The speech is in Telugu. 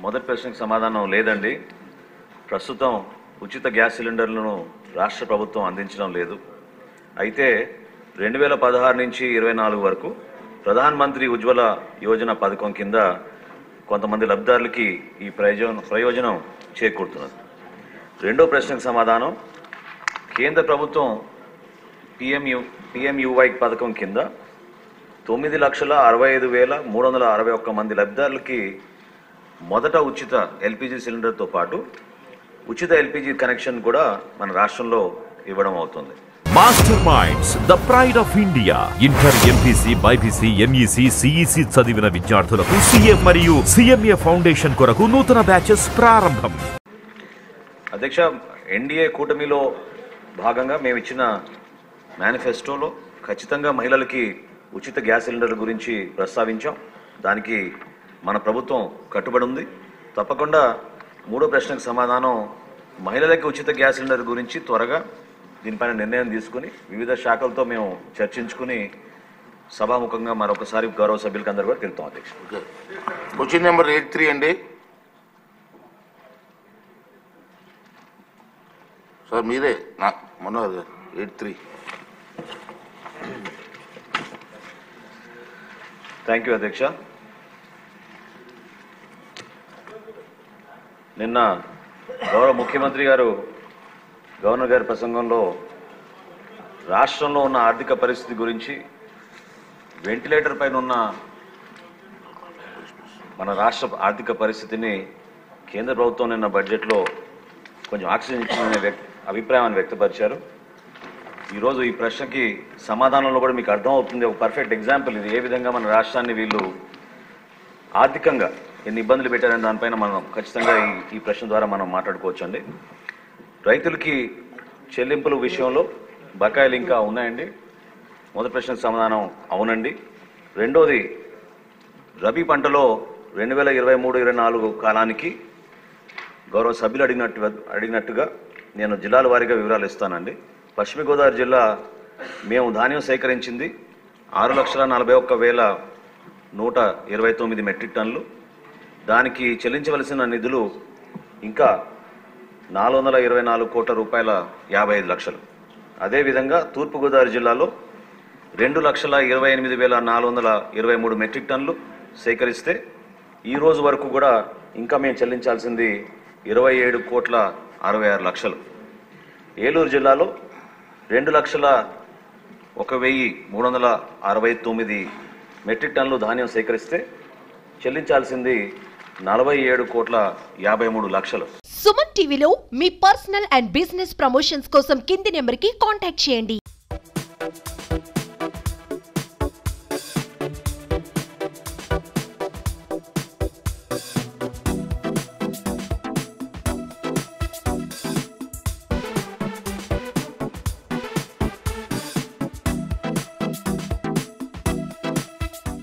మొదటి ప్రశ్నకు సమాధానం లేదండి. ప్రస్తుతం ఉచిత గ్యాస్ సిలిండర్లను రాష్ట్ర ప్రభుత్వం అందించడం లేదు. అయితే 2016 నుంచి 24 వరకు ప్రధాన మంత్రి ఉజ్వల యోజన పథకం కింద కొంతమంది లబ్ధిదారులకి ఈ ప్రయోజనం చేకూరుతున్నది. రెండో ప్రశ్నకు సమాధానం, కేంద్ర ప్రభుత్వం పిఎంయువై పథకం కింద 9,65,361 మంది లబ్ధిదారులకి మొదట ఉచిత ఎల్పిజి సిలిండర్తో పాటు ఉచిత ఎల్పిజి కనెక్షన్ కూడా మన రాష్ట్రంలో ఇవ్వడం అవుతుంది. Master minds the pride of India. Inter, MPC, BiPC, MEC, CEC చదివిన విద్యార్థులకు సిఏ మరియు సిఎంఏ ఫౌండేషన్ కొరకు నూతన బ్యాచెస్ ప్రారంభం. అధ్యక్ష, ఎన్డీఏ కూటమిలో భాగంగా మేము ఇచ్చిన మేనిఫెస్టోలో ఖచ్చితంగా మహిళలకి ఉచిత గ్యాస్ సిలిండర్ల గురించి ప్రస్తావించాం. దానికి మన ప్రభుత్వం కట్టుబడి ఉంది. తప్పకుండా మూడో ప్రశ్నకు సమాధానం, మహిళలకి ఉచిత గ్యాస్ సిలిండర్ గురించి త్వరగా దీనిపైన నిర్ణయం తీసుకుని వివిధ శాఖలతో మేము చర్చించుకుని సభాముఖంగా మరొకసారి గౌరవ సభ్యులకు అందరూ కూడా తెలుపుతాం. అధ్యక్ష, క్వశ్చన్ నెంబర్ 83 అండి. సార్ మీరే మొన్న 83. థ్యాంక్ యూ అధ్యక్ష. నిన్న గౌరవ ముఖ్యమంత్రి గారు గవర్నర్ గారి ప్రసంగంలో రాష్ట్రంలో ఉన్న ఆర్థిక పరిస్థితి గురించి, వెంటిలేటర్ పైన ఉన్న మన రాష్ట్ర ఆర్థిక పరిస్థితిని కేంద్ర ప్రభుత్వం నిన్న బడ్జెట్లో కొంచెం ఆక్సిజన్ ఇచ్చిన అభిప్రాయాన్ని వ్యక్తపరిచారు. ఈరోజు ఈ ప్రశ్నకి సమాధానంలో కూడా మీకు అర్థమవుతుంది. ఒక పర్ఫెక్ట్ ఎగ్జాంపుల్ ఇది, ఏ విధంగా మన రాష్ట్రాన్ని వీళ్ళు ఆర్థికంగా ఎన్ని ఇబ్బందులు పెట్టారని దానిపైన మనం ఖచ్చితంగా ఈ ప్రశ్న ద్వారా మనం మాట్లాడుకోవచ్చండి. రైతులకి చెల్లింపుల విషయంలో బకాయిలు ఇంకా ఉన్నాయండి. మొదటి ప్రశ్నకు సమాధానం అవునండి. రెండోది, రబీ పంటలో 2023-24 కాలానికి గౌరవ సభ్యులు అడిగినట్టుగా నేను జిల్లాల వారీగా వివరాలు ఇస్తానండి. పశ్చిమ గోదావరి జిల్లా మేము ధాన్యం సేకరించింది 6,41,129 మెట్రిక్ టన్నులు. దానికి చెల్లించవలసిన నిధులు ఇంకా 424 కోట్ల రూపాయల 55 లక్షలు. అదేవిధంగా తూర్పుగోదావరి జిల్లాలో 2,28,423 మెట్రిక్ టన్నులు సేకరిస్తే ఈ రోజు వరకు కూడా ఇంకా మేము చెల్లించాల్సింది 27 కోట్ల 66 లక్షలు. ఏలూరు జిల్లాలో 2,01,369 మెట్రిక్ టన్నులు ధాన్యం సేకరిస్తే చెల్లించాల్సింది 47 కోట్ల 53 లక్షలు. సుమన్ టీవీలో మీ పర్సనల్ అండ్ బిజినెస్ ప్రమోషన్స్ కోసం కింది నెంబర్కి కాంటాక్ట్ చేయండి.